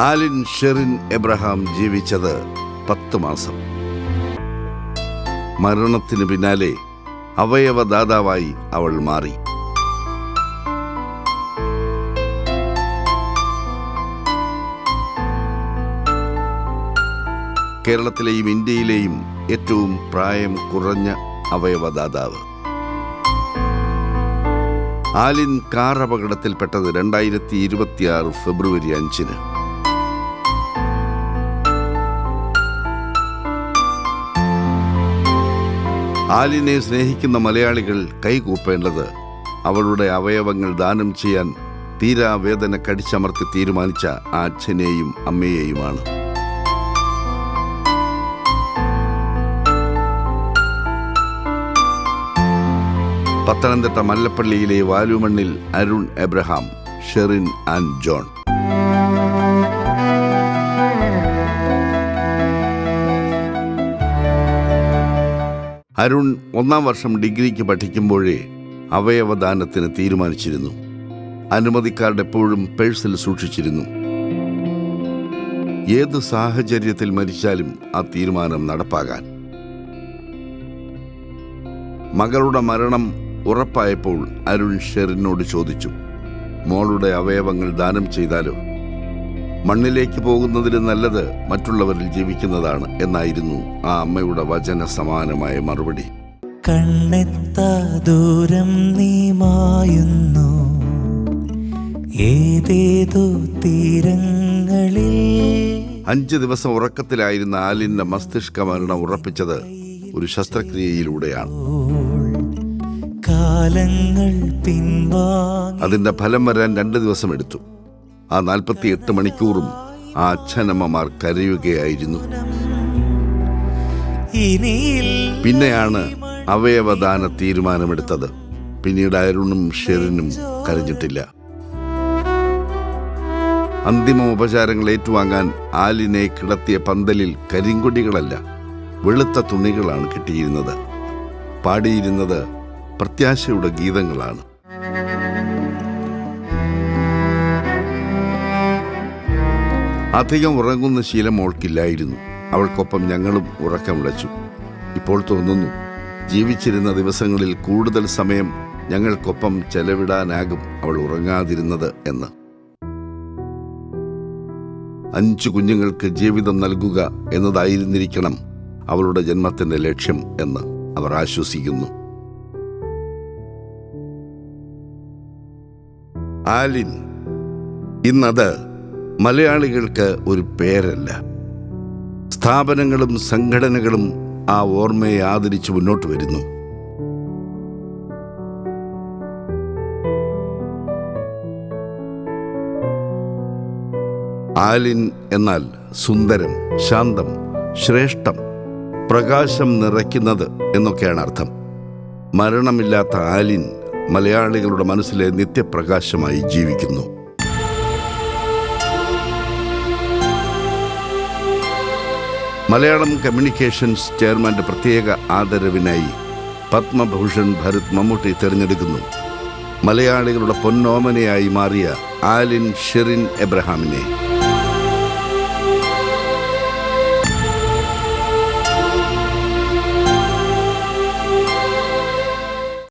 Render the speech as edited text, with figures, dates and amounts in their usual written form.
ആലിൻ Sherin Abraham ജീവിച്ചത് 10 മാസം. മരണത്തിന് പിന്നാലെ അവയവദാതാവായി അവൾ മാറി. കേരളത്തിലെയും ഇന്ത്യയിലെയും ഏറ്റവും പ്രായം കുറഞ്ഞ അവയവദാതാവ്. ആലിൻ കാർ അപകടത്തിൽപ്പെട്ടത് 2026 ഫെബ്രുവരി 5-ന്. ആലിനെ സ്നേഹിക്കുന്ന മലയാളികൾ കൈകൂപ്പേണ്ടത് അവളുടെ അവയവങ്ങൾ ദാനം ചെയ്യാൻ തീരാവേദന കടിച്ചമർത്തി തീരുമാനിച്ച ആ അച്ഛനെയും അമ്മയെയുമാണ്. പത്തനംതിട്ട മല്ലപ്പള്ളിയിലെ വാലുമണ്ണിൽ Arun Abraham, Sherin and John. Arun 1ാം വർഷം ഡിഗ്രിക്ക് പഠിക്കുമ്പോഴേ അവയവദാനത്തിന് തീരുമാനിച്ചിരുന്നു. അനുമതി കാർഡ് എപ്പോഴും പേഴ്സിൽ സൂക്ഷിച്ചിരുന്നു. ഏത് സാഹചര്യത്തിൽ മരിച്ചാലും ആ തീരുമാനം നടപ്പാകാൻ. മകളുടെ മരണം ഉറപ്പായപ്പോൾ അരുൺ ഷെറിനോട് ചോദിച്ചു, മോളുടെ അവയവങ്ങൾ ദാനം ചെയ്താലോ? മണ്ണിലേക്ക് പോകുന്നതിന് നല്ലത് മറ്റുള്ളവരിൽ ജീവിക്കുന്നതാണ് എന്നായിരുന്നു ആ അമ്മയുടെ വചന സമാനമായ മറുപടി. കണ്ണെത്താ ദൂരം നീ മായുന്നു ഏതേതോ തീരങ്ങളിൽ. 5 ദിവസം ഉറക്കത്തിലായിരുന്ന ആലിന്റെ മസ്തിഷ്ക മരണം ഉറപ്പിച്ചത് ഒരു ശസ്ത്രക്രിയയിലൂടെയാണ്. കാലങ്ങൾ പിൻവാങ്ങി അതിന്റെ ഫലം വരാൻ 2 ദിവസം എടുത്തു. ആ 48 മണിക്കൂറും ആ അച്ഛനമ്മമാർ കരയുകയായിരുന്നു. പിന്നെയാണ് അവയവദാന തീരുമാനമെടുത്തത്. പിന്നീട് അരുണും ഷെറിനും കരഞ്ഞിട്ടില്ല. അന്തിമ ഉപചാരങ്ങൾ ഏറ്റുവാങ്ങാൻ ആലിനെ കിടത്തിയ പന്തലിൽ കരിങ്കൊടികളല്ല, വെളുത്ത തുണികളാണ് കിട്ടിയിരുന്നത്. പാടിയിരുന്നത് പ്രത്യാശയുടെ ഗീതങ്ങളാണ്. അധികം ഉറങ്ങുന്ന ശീലം അവൾക്കില്ലായിരുന്നു. അവൾക്കൊപ്പം ഞങ്ങളും ഉറക്കമിളച്ചു. ഇപ്പോൾ തോന്നുന്നു, ജീവിച്ചിരുന്ന ദിവസങ്ങളിൽ കൂടുതൽ സമയം ഞങ്ങൾക്കൊപ്പം ചെലവിടാനാകും അവൾ ഉറങ്ങാതിരുന്നത് എന്ന്. 5 കുഞ്ഞുങ്ങൾക്ക് ജീവിതം നൽകുക എന്നതായിരുന്നിരിക്കണം അവളുടെ ജന്മത്തിന്റെ ലക്ഷ്യം എന്ന് അവർ ആശ്വസിക്കുന്നു. ആലിൻ ഇന്നത് മലയാളികൾക്ക് ഒരു പേരല്ല. സ്ഥാപനങ്ങളും സംഘടനകളും ആ ഓർമ്മയെ ആദരിച്ച് മുന്നോട്ട് വരുന്നു. ആലിൻ എന്നാൽ സുന്ദരം, ശാന്തം, ശ്രേഷ്ഠം, പ്രകാശം നിറയ്ക്കുന്നത് എന്നൊക്കെയാണ് അർത്ഥം. മരണമില്ലാത്ത ആലിൻ മലയാളികളുടെ മനസ്സിലെ നിത്യപ്രകാശമായി ജീവിക്കുന്നു. മലയാളം കമ്മ്യൂണിക്കേഷൻസ് ചെയർമാന്റെ പ്രത്യേക ആദരവിനായി പത്മഭൂഷൺ ഭരത് മമ്മൂട്ടി തിരഞ്ഞെടുക്കുന്നു മലയാളികളുടെ പൊന്നോമനയായി മാറിയ ആലിൻ ഷെറിൻ എബ്രഹാമിനെ.